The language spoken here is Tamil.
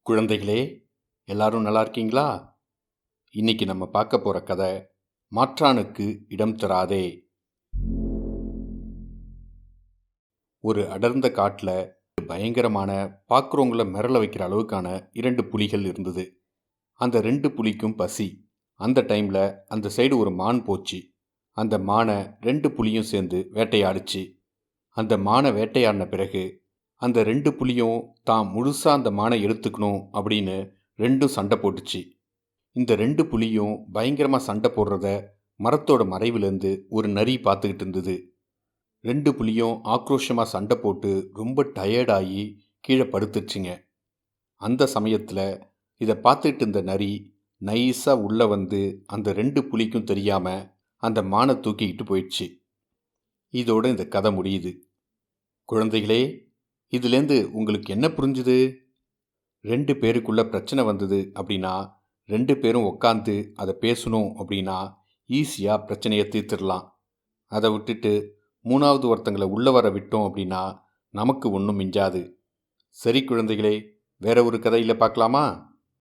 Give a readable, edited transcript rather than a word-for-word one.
குழந்தைகளே, எல்லாரும் நல்லா இருக்கீங்களா? இன்னைக்கு நம்ம பார்க்க போற கதை மாற்றானுக்கு இடம் தராதே. ஒரு அடர்ந்த காட்டுல பயங்கரமான, பார்க்குறவங்கள மிரள வைக்கிற அளவுக்கான 2 புலிகள் இருந்தது. அந்த 2 புலிக்கும் பசி. அந்த டைம்ல அந்த சைடு ஒரு மான் போச்சு. அந்த மானை 2 புலியும் சேர்ந்து வேட்டையாடுச்சு. அந்த மானை வேட்டையாடின பிறகு அந்த 2 புலியும் தான் முழுசா அந்த மானை எடுத்துக்கணும் அப்படின்னு ரெண்டும் சண்டை போட்டுச்சு. இந்த 2 புலியும் பயங்கரமாக சண்டை போடுறத மரத்தோட மறைவிலேருந்து ஒரு நரி பார்த்துக்கிட்டு இருந்தது. 2 புலியும் ஆக்ரோஷமாக சண்டை போட்டு ரொம்ப டயர்டாகி கீழே படுத்துச்சுங்க. அந்த சமயத்தில் இதை பார்த்துக்கிட்டு இருந்த நரி நைஸாக உள்ளே வந்து அந்த 2 புலிக்கும் தெரியாமல் அந்த மானை தூக்கிக்கிட்டு போயிடுச்சு. இதோட இந்த கதை முடியுது. குழந்தைகளே, இதுலேருந்து உங்களுக்கு என்ன புரிஞ்சுது? 2 பேருக்குள்ள பிரச்சனை வந்தது அப்படின்னா 2 பேரும் உட்காந்து அதை பேசணும் அப்படின்னா ஈஸியாக பிரச்சனையை தீர்த்துடலாம். அதை விட்டுட்டு 3வது ஒருத்தங்களை உள்ளே வர விட்டோம் அப்படின்னா நமக்கு ஒன்றும் மிஞ்சாது. சரி குழந்தைகளே, வேற ஒரு கதையில் பார்க்கலாமா?